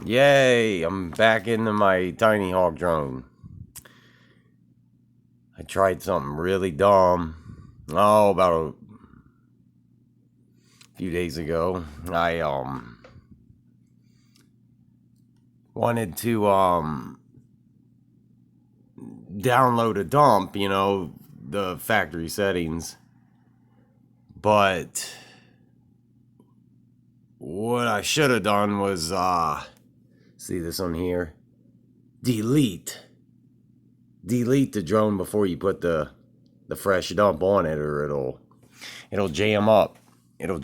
Yay, I'm back into my Tiny Hawk drone. I tried something really dumb. Oh, about a few days ago. I wanted to download a dump, the factory settings. But what I should have done was see this on here. Delete the drone before you put the fresh dump on it, or it'll jam up. It'll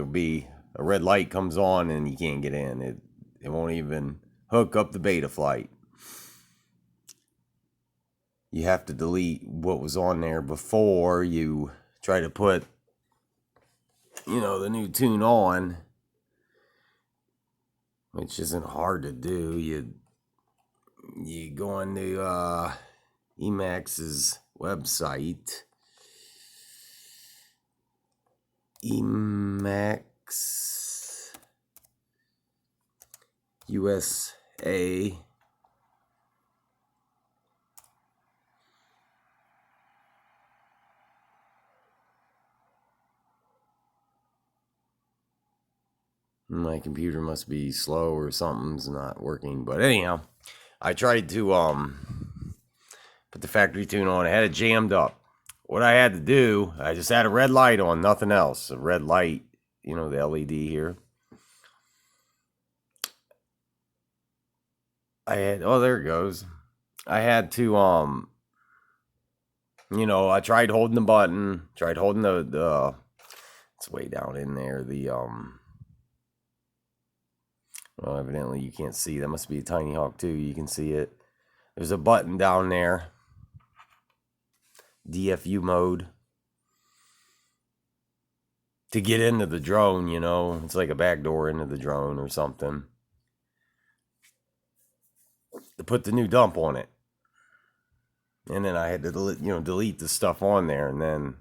be a red light comes on and you can't get in. It won't even hook up the beta flight. You have to delete what was on there before you try to put the new tune on, which isn't hard to do. You go on to Emax's website, Emax USA. My computer must be slow or something's not working. But anyhow, I tried to put the factory tune on. I had it jammed up. What I had to do, I just had a red light on, nothing else. A red light, the LED here. There it goes. I had to I tried holding the button, tried holding the it's way down in there, well, evidently you can't see. That must be a Tiny Hawk 2. You can see it. There's a button down there. DFU mode. To get into the drone, It's like a back door into the drone or something. To put the new dump on it. And then I had to delete the stuff on there. And then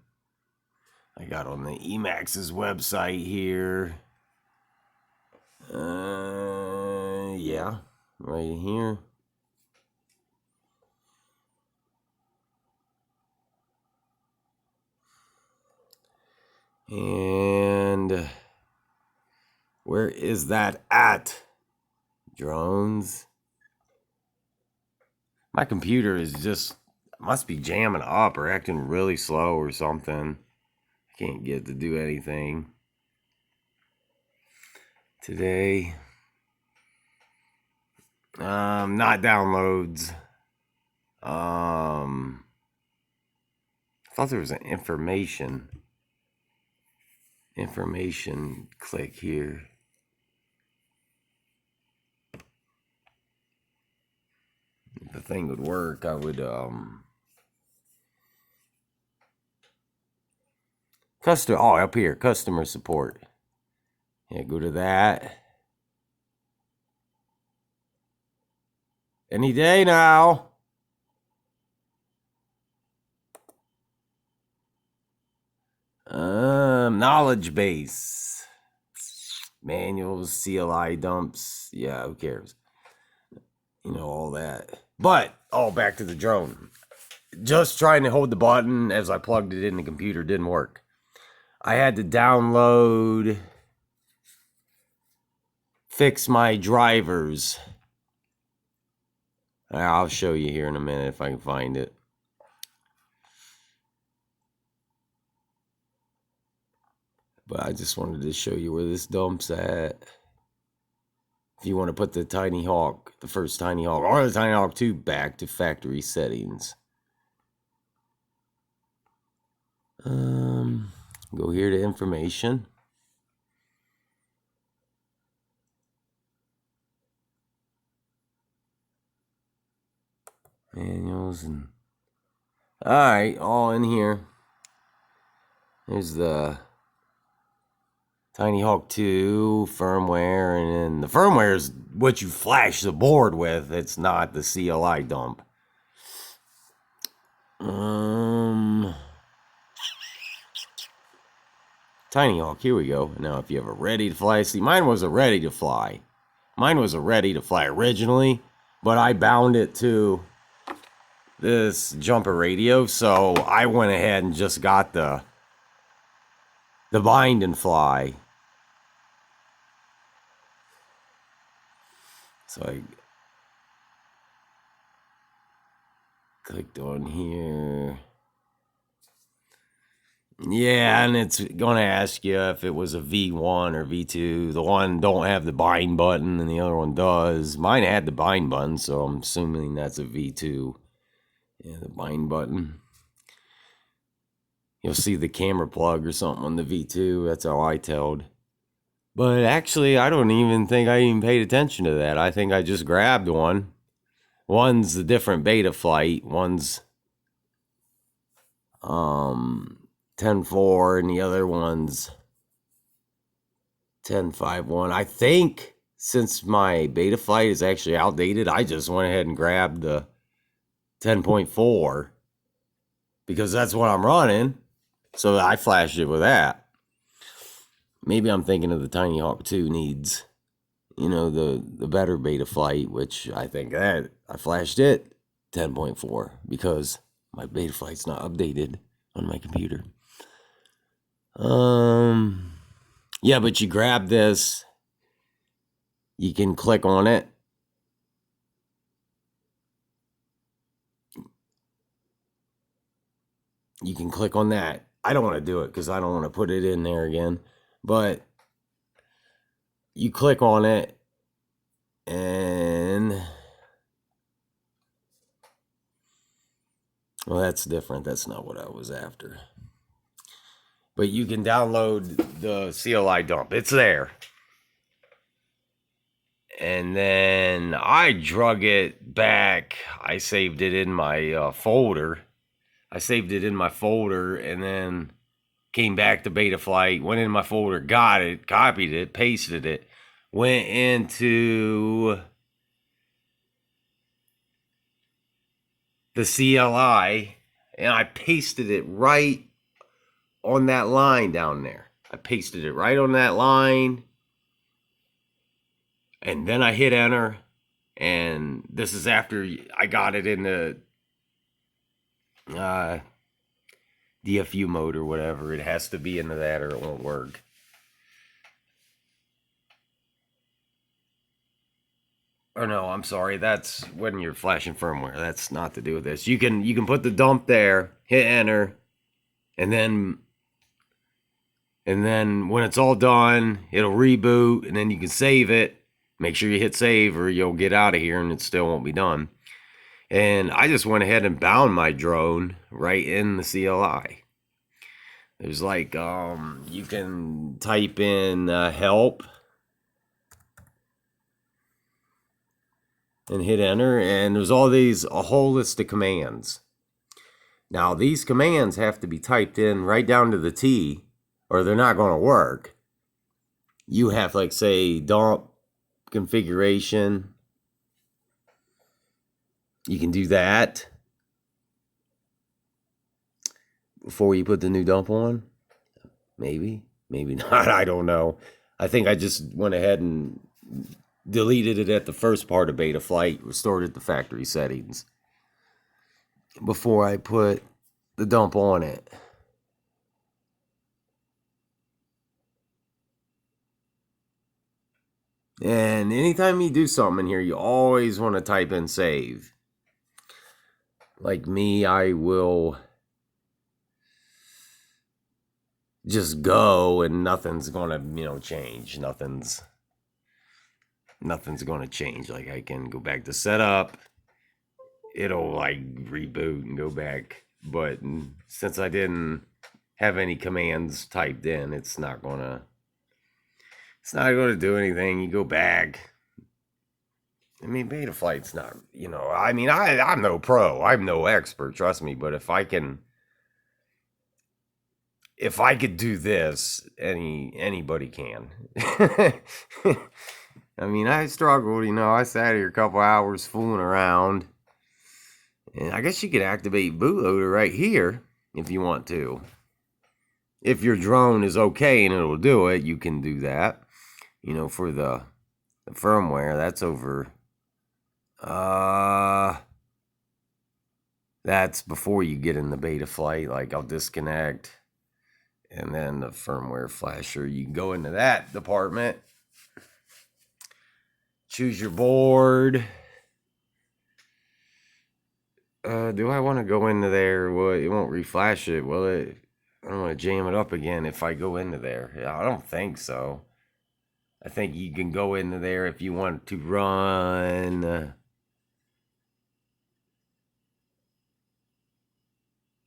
I got on the Emax's website here. Yeah, right here. And where is that at? Drones. My computer must be jamming up or acting really slow or something. I can't get it to do anything today. Not downloads. I thought there was an information click here. If the thing would work, I would up here, customer support. Yeah, go to that. Any day now. Knowledge base. Manuals, CLI dumps. Yeah, who cares? All that. But, back to the drone. Just trying to hold the button as I plugged it in the computer didn't work. I had to download, fix my drivers. I'll show you here in a minute if I can find it. But I just wanted to show you where this dump's at. If you want to put the Tiny Hawk, the first Tiny Hawk, or the Tiny Hawk 2 back to factory settings. Go here to information. Manuals and alright, all in here. There's the Tiny Hawk 2 firmware, and then the firmware is what you flash the board with. It's not the CLI dump. Tiny Hawk, here we go. Now, if you have a ready to fly, see, mine was a ready to fly. Mine was ready to fly originally, but I bound it to this jumper radio, so I went ahead and just got the bind and fly. So I clicked on here. Yeah, and it's going to ask you if it was a V1 or V2. The one don't have the bind button and the other one does. Mine had the bind button, so I'm assuming that's a V2. Yeah, the bind button. You'll see the camera plug or something on the V2. That's how I told. But actually, I don't even think I even paid attention to that. I think I just grabbed one. One's the different beta flight. One's 10.4 and the other one's 10.5.1. I think since my beta flight is actually outdated, I just went ahead and grabbed the 10.4 because that's what I'm running. So I flashed it with that. Maybe I'm thinking of the Tiny Hawk 2 needs, the better beta flight, which I think that I flashed it 10.4 because my beta flight's not updated on my computer. Yeah, but you grab this, you can click on it. You can click on that. I don't want to do it because I don't want to put it in there again. But you click on it and... Well, that's different. That's not what I was after. But you can download the CLI dump. It's there. And then I drug it back. I saved it in my folder. I saved it in my folder and then came back to Betaflight, went in my folder, got it, copied it, pasted it, went into the CLI, and I pasted it right on that line down there. I pasted it right on that line, and then I hit enter, and this is after I got it in the DFU mode or whatever. It has to be into that or it won't work. Or no, I'm sorry. That's when you're flashing firmware. That's not to do with this. You can put the dump there, hit enter, and then when it's all done, it'll reboot, and then you can save it. Make sure you hit save or you'll get out of here and it still won't be done. And I just went ahead and bound my drone right in the CLI. There's like, you can type in help and hit enter, and there's all these, a whole list of commands. Now, these commands have to be typed in right down to the T, or they're not going to work. You have, like, say, dump configuration. You can do that before you put the new dump on. Maybe not. I don't know. I think I just went ahead and deleted it at the first part of Betaflight, restored it to factory settings before I put the dump on it. And anytime you do something in here, you always want to type in save. Like me, I will just go and nothing's gonna, change. Nothing's gonna change. Like, I can go back to setup. It'll like reboot and go back. But since I didn't have any commands typed in, it's not gonna do anything. You go back. I mean, Betaflight's not, I'm no pro. I'm no expert, trust me. But if I could do this, anybody can. I mean, I struggled, I sat here a couple hours fooling around. And I guess you could activate bootloader right here if you want to. If your drone is okay and it'll do it, you can do that, for the The firmware, that's over. That's before you get in the beta flight. Like, I'll disconnect, and then the firmware flasher, you can go into that department, choose your board. Do I want to go into there? Well, it won't reflash it, will it? I don't want to jam it up again if I go into there. I don't think so. I think you can go into there if you want to run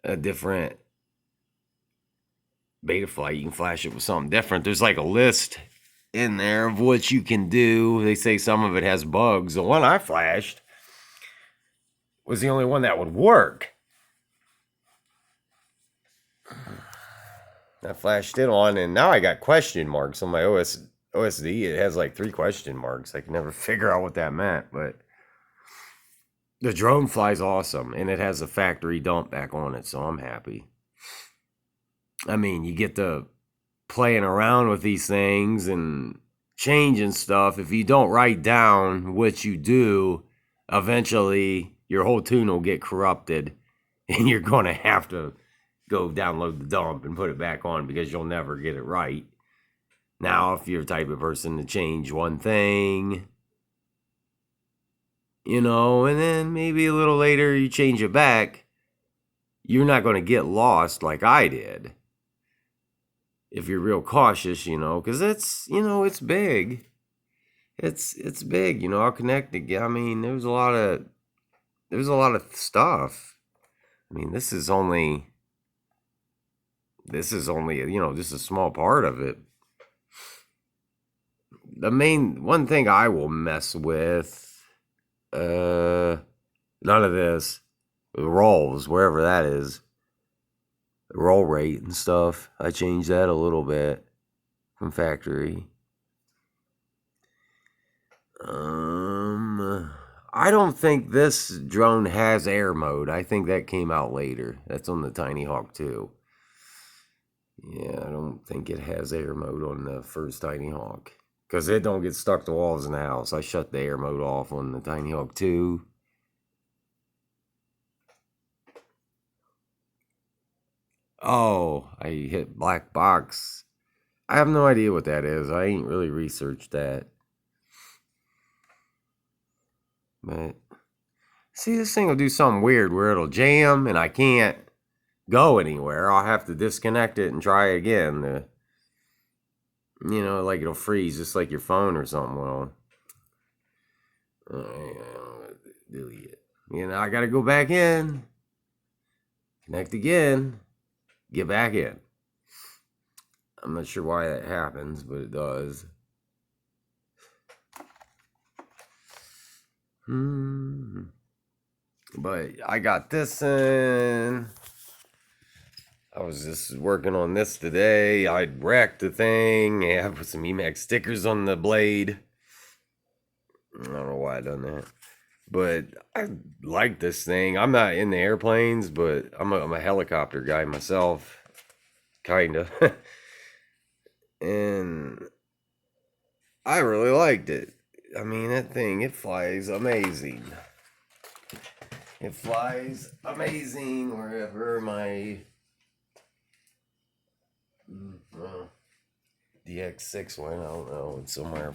a different beta flight. You can flash it with something different. There's like a list in there of what you can do. They say some of it has bugs. The one I flashed was the only one that would work. I flashed it on, and now I got question marks on my OSD. It has like 3 question marks. I can never figure out what that meant, but the drone flies awesome, and it has a factory dump back on it, so I'm happy. I mean, you get to playing around with these things and changing stuff. If you don't write down what you do, eventually your whole tune will get corrupted, and you're going to have to go download the dump and put it back on because you'll never get it right. Now, if you're the type of person to change one thing, and then maybe a little later you change it back, you're not going to get lost like I did. If you're real cautious, because it's big. It's big, I'll connect it. I mean, there's a lot of stuff. I mean, this is only just a small part of it. The main one thing I will mess with, none of this, the rolls, wherever that is, the roll rate and stuff. I changed that a little bit from factory. I don't think this drone has air mode. I think that came out later. That's on the Tiny Hawk 2. Yeah, I don't think it has air mode on the first Tiny Hawk, because it don't get stuck to walls in the house. I shut the air mode off on the Tiny Hawk 2. Oh, I hit black box. I have no idea what that is. I ain't really researched that. But see, this thing will do something weird where it'll jam and I can't go anywhere. I'll have to disconnect it and try again. Like it'll freeze just like your phone or something will. Delete it. I gotta go back in, connect again, get back in. I'm not sure why that happens, but it does. But I got this in. I was just working on this today. I wrecked the thing. I put some Emacs stickers on the blade. I don't know why I done that. But I like this thing. I'm not in the airplanes, but I'm a helicopter guy myself. Kinda. And I really liked it. I mean, that thing, it flies amazing. It flies amazing wherever my DX6 went. I don't know. It's somewhere